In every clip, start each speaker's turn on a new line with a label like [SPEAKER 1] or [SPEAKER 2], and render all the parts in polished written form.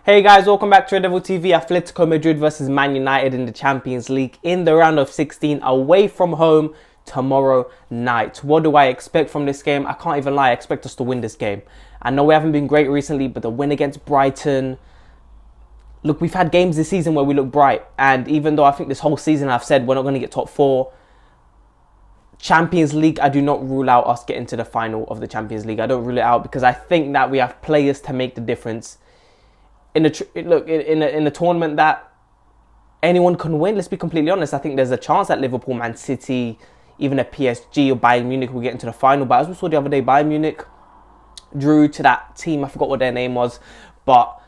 [SPEAKER 1] Hey guys, welcome back to Red Devil TV. Atletico Madrid versus Man United in the Champions League in the round of 16 away from home tomorrow night. What do I expect from this game? I can't even lie, I expect us to win this game. I know we haven't been great recently, but the win against Brighton... Look, we've had games this season where we look bright, and even though I think this whole season I've said we're not going to get top four, Champions League, I do not rule out us getting to the final of the Champions League. I don't rule it out because I think that we have players to make the difference. In a tournament that anyone can win, let's be completely honest. I think there's a chance that Liverpool, Man City, even a PSG or Bayern Munich will get into the final. But as we saw the other day, Bayern Munich drew to that team. I forgot what their name was. But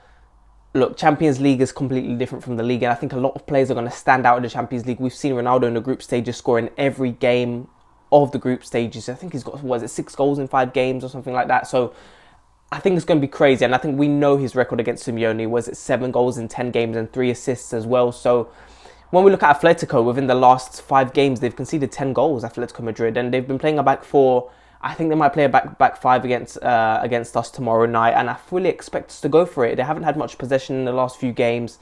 [SPEAKER 1] look, Champions League is completely different from the league. And I think a lot of players are going to stand out in the Champions League. We've seen Ronaldo in the group stages scoring every game of the group stages. I think he's got, 6 goals in 5 games or something like that. So I think it's going to be crazy, and I think we know his record against Simeone. Was it 7 goals in 10 games and 3 assists as well? So when we look at Atletico, within the last 5 games, they've conceded 10 goals, Atletico Madrid, and they've been playing a back 4. I think they might play a back 5 against us tomorrow night, and I fully expect us to go for it. They haven't had much possession in the last few games,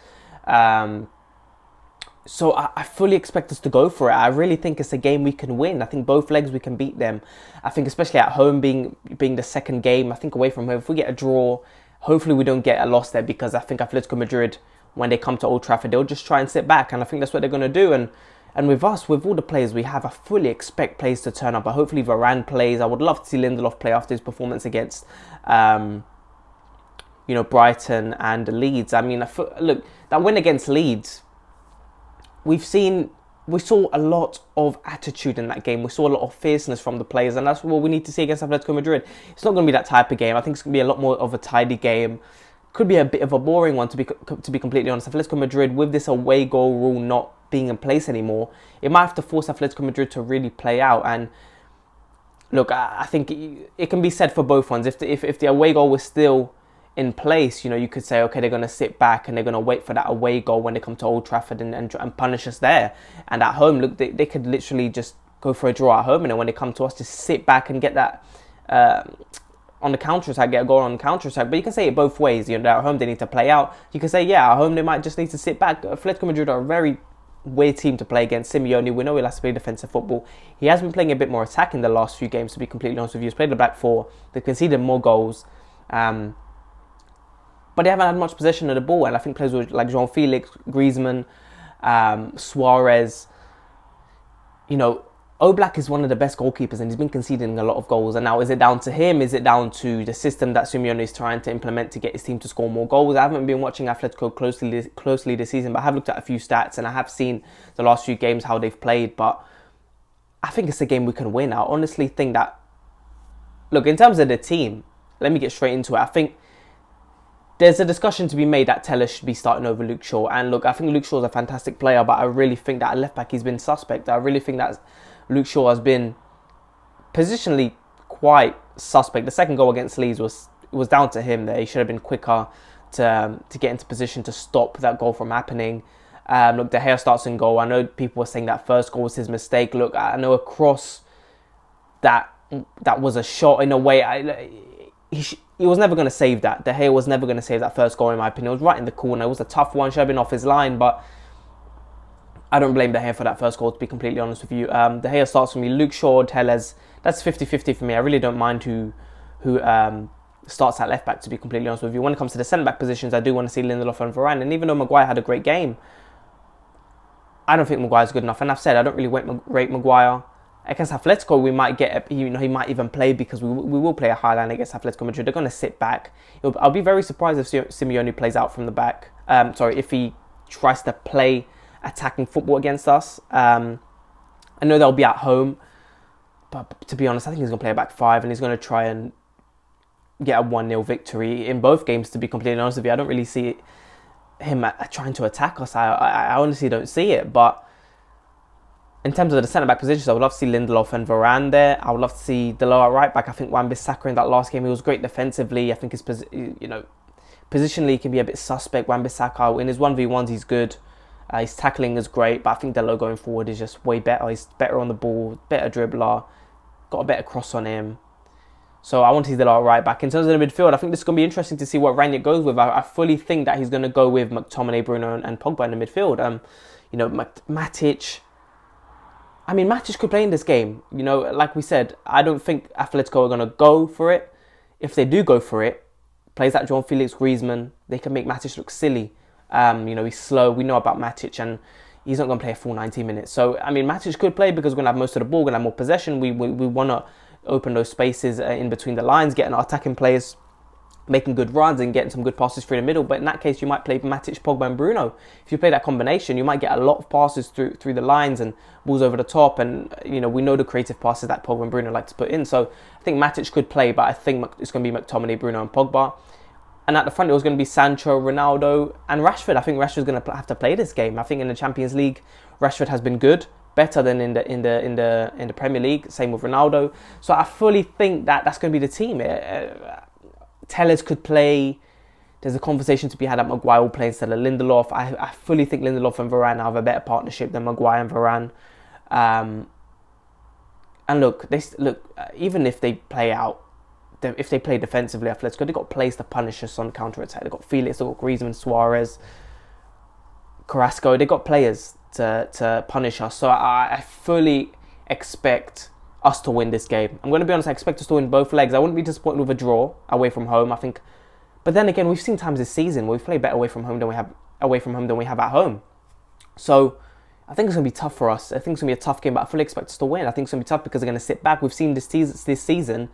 [SPEAKER 1] so I fully expect us to go for it. I really think it's a game we can win. I think both legs we can beat them. I think especially at home being the second game, I think away from home, if we get a draw, hopefully we don't get a loss there, because I think Atletico Madrid, when they come to Old Trafford, they'll just try and sit back, and I think that's what they're going to do. And with us, with all the players we have, I fully expect players to turn up. But hopefully Varane plays. I would love to see Lindelof play after his performance against Brighton and Leeds. I mean, look, that win against Leeds, we saw a lot of attitude in that game. We saw a lot of fierceness from the players, and that's what we need to see against Atletico Madrid. It's not going to be that type of game. I think it's going to be a lot more of a tidy game. Could be a bit of a boring one, to be completely honest. Atletico Madrid, with this away goal rule not being in place anymore, it might have to force Atletico Madrid to really play out. And look, I think it can be said for both ones. If the away goal was still in place, you could say, okay, they're going to sit back and they're going to wait for that away goal when they come to Old Trafford and punish us there. And at home, look, they could literally just go for a draw at home, and then when they come to us, just sit back and get that on the counter-attack, get a goal on the counter-attack. But you can say it both ways. At home, they need to play out. You can say, yeah, at home, they might just need to sit back. Atletico Madrid are a very weird team to play against. Simeone, we know he likes to play defensive football. He has been playing a bit more attack in the last few games, to be completely honest with you. He's played the back 4. They've conceded more goals. But they haven't had much possession of the ball, and I think players like João Felix, Griezmann, Suarez, Oblak is one of the bbest goalkeepers, and he's been conceding a lot of goals. And now, is it down to him? Is it down to the system that Simeone is trying to implement to get his team to score more goals? I haven't been watching Atletico closely this season, but I have looked at a few stats, and I have seen the last few games how they've played. But I think it's a game we can win. I honestly think that, look, in terms of the team, let me get straight into it. I think there's a discussion to be made that Telles should be starting over Luke Shaw. And look, I think Luke Shaw's a fantastic player, but I really think that at left back he's been suspect. I really think that Luke Shaw has been positionally quite suspect. The second goal against Leeds was down to him there. He should have been quicker to get into position to stop that goal from happening. Look, De Gea starts in goal. I know people were saying that first goal was his mistake. Look, I know a cross that was a shot in a way. He was never going to save that. De Gea was never going to save that first goal, in my opinion. It was right in the corner. It was a tough one. Should have been off his line, but I don't blame De Gea for that first goal, to be completely honest with you. De Gea starts for me. Luke Shaw, Telles, that's 50-50 for me. I really don't mind who starts at left back, to be completely honest with you. When it comes to the centre back positions, I do want to see Lindelof and Varane. And even though Maguire had a great game, I don't think Maguire's good enough. And I've said I don't really rate Maguire. Against Atletico, we might get, he might even play, because we will play a high line against Atletico Madrid. They're going to sit back. I'll be very surprised if Simeone plays out from the back. If he tries to play attacking football against us. I know they'll be at home, but to be honest, I think he's going to play a back 5, and he's going to try and get a 1-0 victory in both games, to be completely honest with you. I don't really see him trying to attack us. I honestly don't see it, but in terms of the centre-back positions, I would love to see Lindelof and Varane there. I would love to see Delo at right-back. I think Wan-Bissaka in that last game, he was great defensively. I think his positionally he can be a bit suspect. Wan-Bissaka, in his 1v1s, he's good. His tackling is great, but I think Delo going forward is just way better. He's better on the ball, better dribbler, got a better cross on him. So I want to see the right back. In terms of the midfield, I think this is going to be interesting to see what Rangnick goes with. I fully think that he's going to go with McTominay, Bruno and Pogba in the midfield. Matic. I mean, Matic could play in this game. Like we said, I don't think Atletico are going to go for it. If they do go for it, plays like João Felix, Griezmann, they can make Matic look silly. He's slow. We know about Matic, and he's not going to play a full 90 minutes. So, I mean, Matic could play because we're going to have most of the ball, we're going to have more possession. We want to open those spaces in between the lines, getting our attacking players making good runs and getting some good passes through the middle. But in that case, you might play Matic, Pogba and Bruno. If you play that combination, you might get a lot of passes through the lines and balls over the top. And, we know the creative passes that Pogba and Bruno like to put in. So I think Matic could play, but I think it's going to be McTominay, Bruno and Pogba. And at the front, it was going to be Sancho, Ronaldo and Rashford. I think Rashford's going to have to play this game. I think in the Champions League, Rashford has been good. Better than in the Premier League. Same with Ronaldo. So I fully think that that's going to be the team. Tellers could play. There's a conversation to be had that Maguire will play instead of Lindelof. I fully think Lindelof and Varane have a better partnership than Maguire and Varane. And look, even if they play out, if they play defensively, Atletico, they've got players to punish us on counter-attack. They've got Felix, they've got Griezmann, Suarez, Carrasco. They've got players to punish us. So I fully expect us to win this game. I'm going to be honest, I expect us to win both legs. I wouldn't be disappointed with a draw away from home, I think. But then again, we've seen times this season where we've played better away from home than we have at home. So I think it's going to be tough for us. I think it's going to be a tough game, but I fully expect us to win. I think it's going to be tough because they're going to sit back. We've seen this season,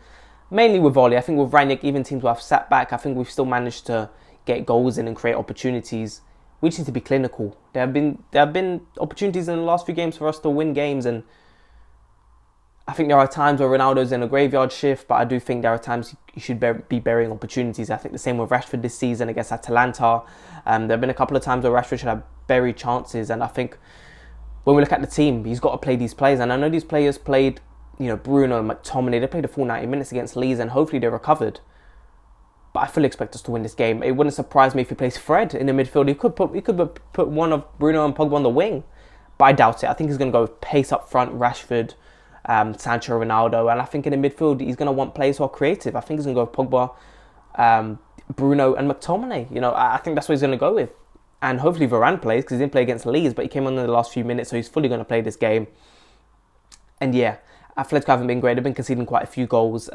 [SPEAKER 1] mainly with Volley. I think with Rangnick, even teams who have sat back, I think we've still managed to get goals in and create opportunities. We just need to be clinical. There have been opportunities in the last few games for us to win games, and I think there are times where Ronaldo's in a graveyard shift, but I do think there are times he should be burying opportunities. I think the same with Rashford this season against Atalanta. There have been a couple of times where Rashford should have buried chances, and I think when we look at the team, he's got to play these players, and I know these players played, Bruno and McTominay, they played a full 90 minutes against Leeds, and hopefully they recovered. But I fully expect us to win this game. It wouldn't surprise me if he plays Fred in the midfield. He could put one of Bruno and Pogba on the wing, but I doubt it. I think he's going to go with pace up front, Rashford, Sancho, Ronaldo, and I think in the midfield he's going to want players who are creative. I think he's going to go with Pogba, Bruno and McTominay. I think that's what he's going to go with. And hopefully Varane plays because he didn't play against Leeds, but he came on in the last few minutes, so he's fully going to play this game. And yeah, Atletico haven't been great. They've been conceding quite a few goals.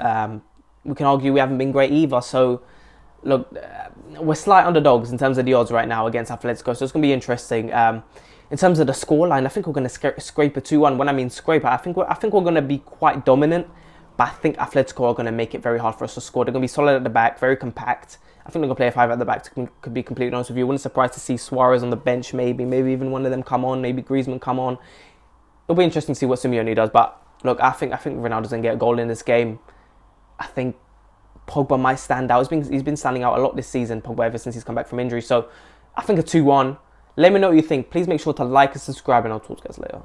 [SPEAKER 1] We can argue we haven't been great either. So, look, we're slight underdogs in terms of the odds right now against Atletico. So it's going to be interesting. In terms of the scoreline, I think we're going to scrape a 2-1. When I mean scrape, I think we're going to be quite dominant. But I think Atletico are going to make it very hard for us to score. They're going to be solid at the back, very compact. I think they're going to play a 5 at the back, to be completely honest with you. I wouldn't be surprised to see Suarez on the bench, maybe even one of them come on, maybe Griezmann come on. It'll be interesting to see what Simeone does. But look, I think Ronaldo's going to get a goal in this game. I think Pogba might stand out. He's been standing out a lot this season, Pogba, ever since he's come back from injury. So I think a 2-1. Let me know what you think. Please make sure to like and subscribe, and I'll talk to you guys later.